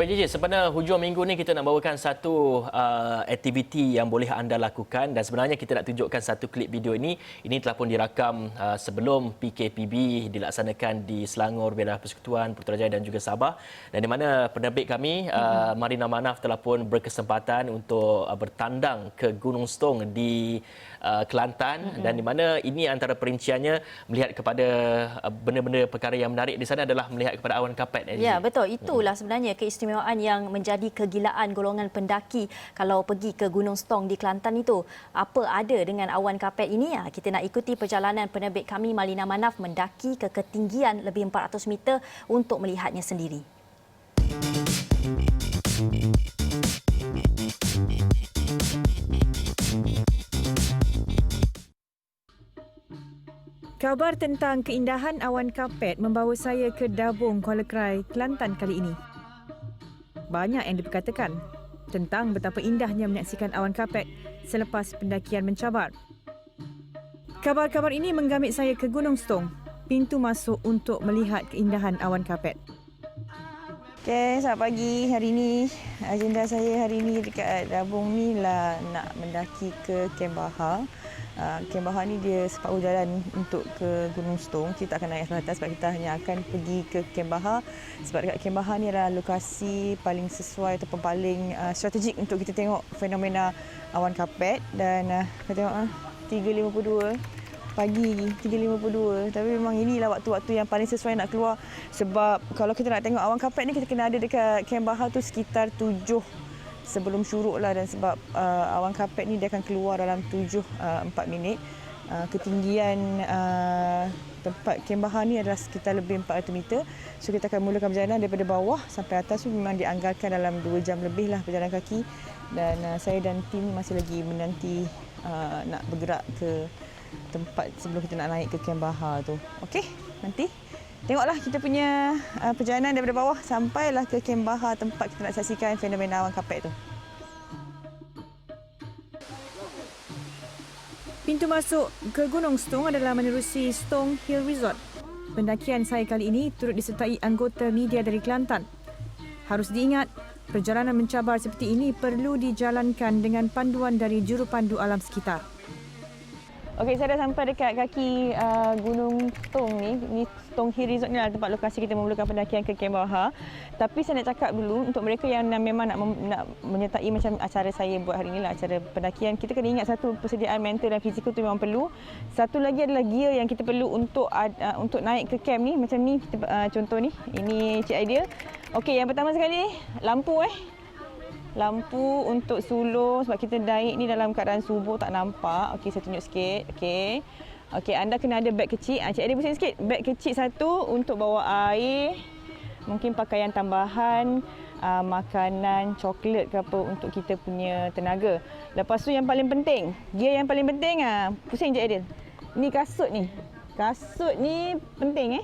Baik JJ, sebenarnya hujung minggu ni kita nak bawakan satu aktiviti yang boleh anda lakukan dan sebenarnya kita nak tunjukkan satu klip video ini. Ini telah pun dirakam sebelum PKPB dilaksanakan di Selangor, Wilayah Persekutuan, Putrajaya dan juga Sabah. Dan di mana penerbit kami, Marina Manaf telah pun berkesempatan untuk bertandang ke Gunung Stong di Kelantan dan di mana ini antara perinciannya melihat kepada benda-benda perkara yang menarik di sana adalah melihat kepada awan kapet. Ya, betul. Itulah sebenarnya keistimewaan yang menjadi kegilaan golongan pendaki kalau pergi ke Gunung Stong di Kelantan itu. Apa ada dengan awan kapet ini? Kita nak ikuti perjalanan penerbit kami Marina Manaf mendaki ke ketinggian lebih 400 meter untuk melihatnya sendiri. Kabar tentang keindahan awan kapet membawa saya ke Dabung, Kuala Krai, Kelantan kali ini. Banyak yang diperkatakan tentang betapa indahnya menyaksikan awan kapet selepas pendakian mencabar. Kabar-kabar ini menggambit saya ke Gunung Stong, pintu masuk untuk melihat keindahan awan kapet. Okey, selamat pagi. Hari ini agenda saya hari ini dekat Dabung ni lah nak mendaki ke Kem Bahar. Kem Bahar ni dia separuh jalan untuk ke Gunung Stong. Kita akan naik selatan sebab kita hanya akan pergi ke Kem Bahar. Sebab dekat Kem Bahar ni adalah lokasi paling sesuai ataupun paling strategik untuk kita tengok fenomena awan kapet. Dan kita tengok 3.52 pagi, 3.52. Tapi memang inilah waktu-waktu yang paling sesuai nak keluar. Sebab kalau kita nak tengok awan kapet ni kita kena ada dekat Kem Bahar tu sekitar 7 sebelum syuruk lah, dan sebab awan kapet ni dia akan keluar dalam 4 minit. Ketinggian tempat Kem Bahar ni adalah sekitar lebih 400 meter. So kita akan mulakan perjalanan daripada bawah sampai atas tu memang dianggarkan dalam 2 jam lebih lah perjalanan kaki. Dan saya dan tim masih lagi menanti nak bergerak ke tempat sebelum kita nak naik ke Kem Bahar tu. Okey, nanti tengoklah kita punya perjalanan daripada bawah sampailah ke Kem Bahar, tempat kita nak saksikan fenomena awan kapet tu. Pintu masuk ke Gunung Stong adalah menerusi Stong Hill Resort. Pendakian saya kali ini turut disertai anggota media dari Kelantan. Harus diingat, perjalanan mencabar seperti ini perlu dijalankan dengan panduan dari jurupandu alam sekitar. Okey, saya dah sampai dekat kaki Gunung Stong ni. Ni Stong Hill Resort ni lah tempat lokasi kita memulakan pendakian ke Kem Bahar. Tapi saya nak cakap dulu untuk mereka yang memang nak menyertai macam acara saya buat hari ni lah, acara pendakian, kita kena ingat satu, persediaan mental dan fizikal tu memang perlu. Satu lagi adalah gear yang kita perlu untuk naik ke camp ni. Macam ni, contoh ni. Ini Cik Idea. Okey, yang pertama sekali, lampu Lampu untuk sulur sebab kita naik ni dalam keadaan subuh tak nampak. Okey, saya tunjuk sikit. Okey. Okey, anda kena ada beg kecil. Cik Adi pusing sikit. Beg kecil satu untuk bawa air. Mungkin pakaian tambahan, makanan, coklat ke apa untuk kita punya tenaga. Lepas tu yang paling penting, gear yang paling penting pusing Cik Adi. Ni kasut ni. Kasut ni penting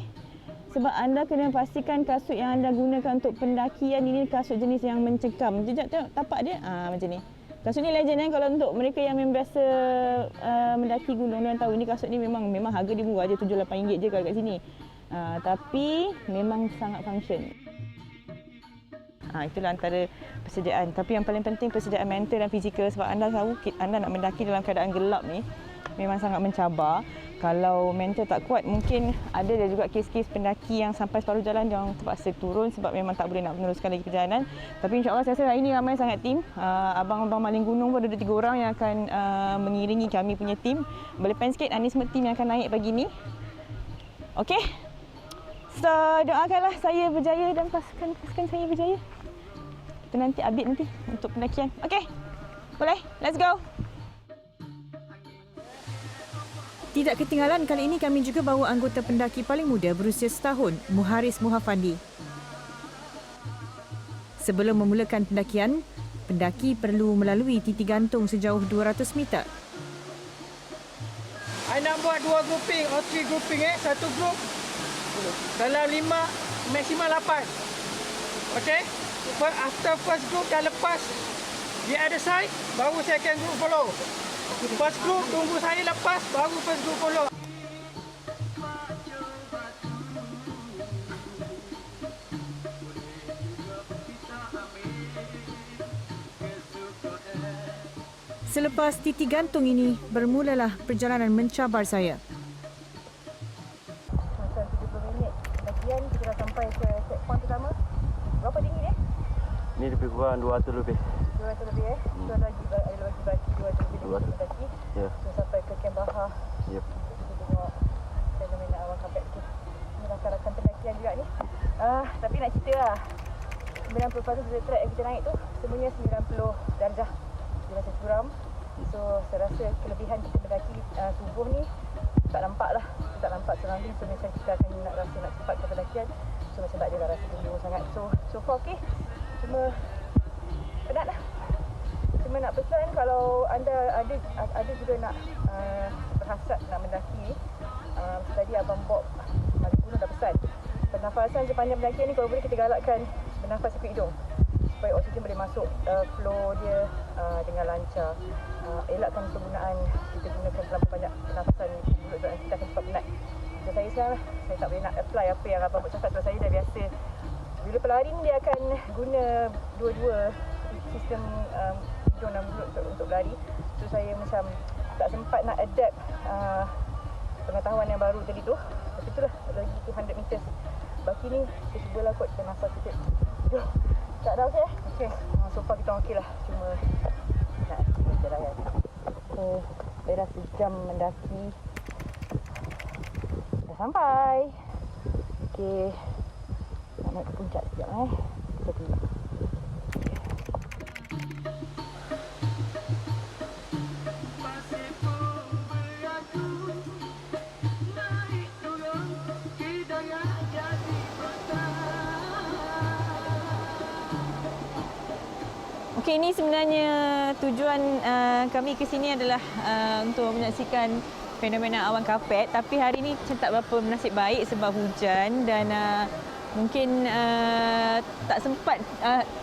sebab anda kena pastikan kasut yang anda gunakan untuk pendakian ini kasut jenis yang mencekam. Jejak tengok tapak dia. Macam ni. Kasut ni legend kalau untuk mereka yang memang biasa mendaki gunung, dia tahu ni kasut ni memang harga dia murah je, RM7-8 je kalau kat sini. Tapi memang sangat function. Itulah antara persediaan. Tapi yang paling penting persediaan mental dan fizikal sebab anda tahu anda nak mendaki dalam keadaan gelap ni memang sangat mencabar. Kalau mental tak kuat, mungkin ada juga kes-kes pendaki yang sampai separuh jalan yang terpaksa turun sebab memang tak boleh nak meneruskan lagi perjalanan. Tapi insyaAllah saya rasa hari ini ramai sangat tim. Abang-abang maling gunung pun ada 3 orang yang akan mengiringi kami punya tim. Boleh pen sikit, ini semua tim yang akan naik pagi ni. Okey. So, doakanlah saya berjaya dan pastikan saya berjaya. Kita nanti update nanti untuk pendakian. Okey. Boleh? Let's go. Tidak ketinggalan, kali ini kami juga bawa anggota pendaki paling muda berusia setahun, Muharis Muhafandi. Sebelum memulakan pendakian, pendaki perlu melalui titik gantung sejauh 200 meter. I nak buat 2 grouping atau 3 grouping satu grup dalam 5, maksimum 8. Okey? After first group dah lepas di other side, baru second group follow. First group tunggu saya lepas, baru first group follow. Selepas titik gantung ini, bermulalah perjalanan mencabar saya. Masa 30 minit pendakian, kita dah sampai ke checkpoint pertama. Berapa tinggi dia? Ni lebih kurang 200 lebih. 200 lebih So ada lagi baki 200 lebih kita mendaki. Ya. So sampai ke Kem Bahar. Yep. Kita tengok fenomena awan kapet tu. Ini rakan-rakan pendakian juga ni. Tapi nak cerita lah. 90% dari trek yang kita naik tu semuanya 90 darjah. Dia rasa curam. So saya rasa kelebihan kita mendaki subuh ni tak nampak lah. Kita tak nampak surrounding. So macam kita akan nak rasa nak cepat ke pendakian. So macam tak adalah rasa tinggi sangat. So far okey. Cuma penat lah. Cuma nak pesan kalau anda ada juga nak berhasrat nak mendaki ni. Tadi Abang Bob Mari Gunung dah pesan. Pernafasan sepanjang pendakian ni kalau boleh kita galakkan bernafas ikut hidung. Supaya oksigen boleh masuk, flow dia dengan lancar. Elakkan penggunaan, kita gunakan terlalu banyak pernafasan mulut sebab kita akan cepat penat. So saya sekarang saya tak boleh nak apply apa yang Abang Bob cakap sebab saya dah biasa. Bila pelari ni dia akan guna dua-dua sistem hidung dan mulut untuk berlari. So saya macam tak sempat nak adapt pengetahuan yang baru tadi tu. Tapi itulah lagi 200 meters. Baki ni kita cubalah kot kita nafas sikit. Jom. Tak dah okey? Okey. So far kita okey lah. Cuma nak kita lah kan. So dah sejam mendaki. Dah sampai. Okey. Nak naik ke puncak sekejap Kita tunggu. Okey, ini sebenarnya tujuan kami ke sini adalah untuk menyaksikan fenomena awan kapet. Tapi hari ini macam tak berapa nasib baik sebab hujan dan mungkin tak sempat.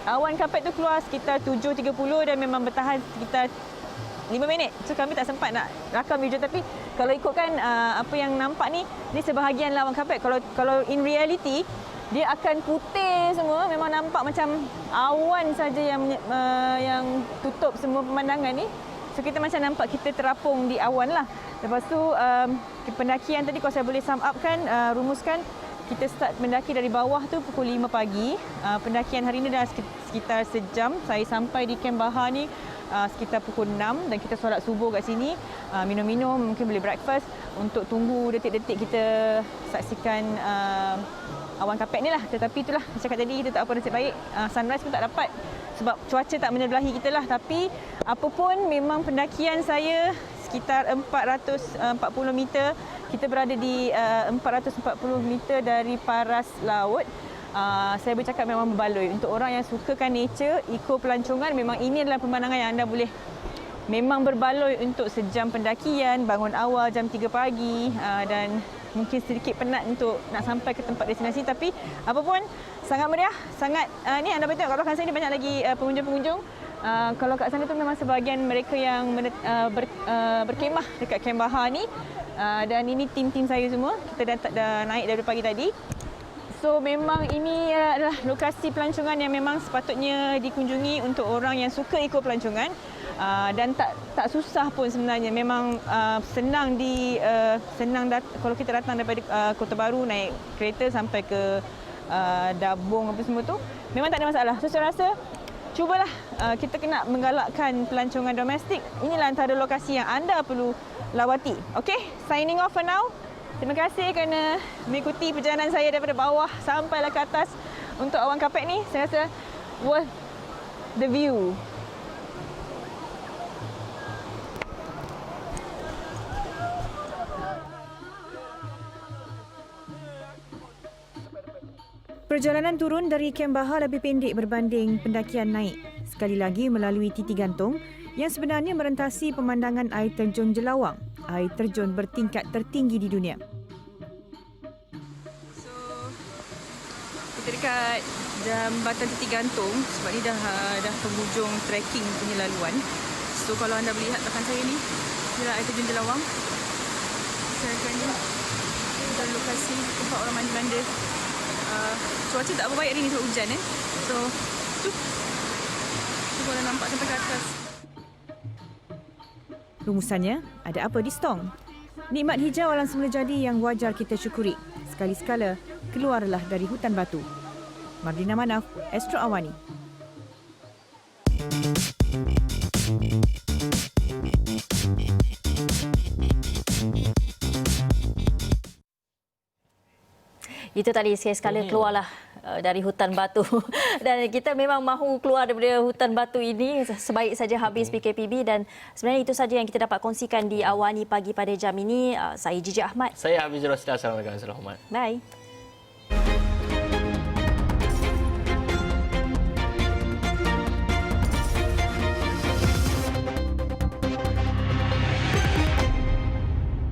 Awan kapet tu keluar sekitar 7.30 dan memang bertahan sekitar 5 minit. So kami tak sempat nak rakam video, tapi kalau ikutkan apa yang nampak ni sebahagian awan kapet. Kalau in reality dia akan putih semua, memang nampak macam awan saja yang tutup semua pemandangan ni. So kita macam nampak kita terapung di awan lah. Lepas tu pendakian tadi kalau saya boleh sum upkan, rumuskan, kita start mendaki dari bawah tu pukul 5 pagi. Pendakian hari ni dah sekitar sejam. Saya sampai di Kem Bahar ni sekitar pukul 6 dan kita solat subuh kat sini. Minum-minum, mungkin boleh breakfast untuk tunggu detik-detik kita saksikan awan kapet ni lah. Tetapi itulah, saya cakap tadi, kita tak apa nasib baik. Sunrise pun tak dapat sebab cuaca tak menyebelahi kita lah. Tapi apapun, memang pendakian saya sekitar 440 meter. Kita berada di 440 meter dari paras laut. Saya boleh cakap memang berbaloi. Untuk orang yang sukakan nature, eco pelancongan, memang ini adalah pemandangan yang anda boleh memang berbaloi untuk sejam pendakian, bangun awal jam 3 pagi dan mungkin sedikit penat untuk nak sampai ke tempat destinasi, tapi apapun sangat meriah, sangat ni anda boleh tengok kat belakang saya ni banyak lagi pengunjung-pengunjung. Kalau kat sana tu memang sebahagian mereka yang berkemah dekat Kem Bahar ni, dan ini tim-tim saya semua. Kita dah naik daripada pagi tadi. So memang ini adalah lokasi pelancongan yang memang sepatutnya dikunjungi untuk orang yang suka ikut pelancongan. Dan tak susah pun sebenarnya. Memang senang kalau kita datang daripada Kota Baru naik kereta sampai ke Dabung apa semua tu, memang tak ada masalah. So saya rasa cubalah kita kena menggalakkan pelancongan domestik. Inilah antara lokasi yang anda perlu lawati. Okay, signing off for now. Terima kasih kerana mengikuti perjalanan saya daripada bawah sampailah ke atas untuk awan kapet ni. Saya rasa worth the view. Perjalanan turun dari Kem Bahar lebih pendek berbanding pendakian naik. Sekali lagi melalui titik gantung yang sebenarnya merentasi pemandangan air terjun Jelawang, air terjun bertingkat tertinggi di dunia. So, kita dekat jambatan titik gantung sebab ni dah penghujung trekking punya laluan. So kalau anda boleh lihat belakang saya ni, inilah air terjun Jelawang. Saya akan ni dan lokasi tempat orang mandi banda. Cuaca tak berbaik hari ni sebab hujan So tu boleh nampak sampai ke atas. Rumusannya, ada apa di Stong? Nikmat hijau alam semula jadi yang wajar kita syukuri. Sekali-sekala, keluarlah dari hutan batu. Mardina Manaf, Astro Awani. Itu tadi sekali-sekala keluarlah dari hutan batu. Dan kita memang mahu keluar daripada hutan batu ini sebaik saja habis PKPB, dan sebenarnya itu saja yang kita dapat kongsikan di Awani pagi pada jam ini. Saya Jiji Ahmad. Saya Hafizul Rosida. Assalamualaikum warahmatullahi wabarakatuh. Bye.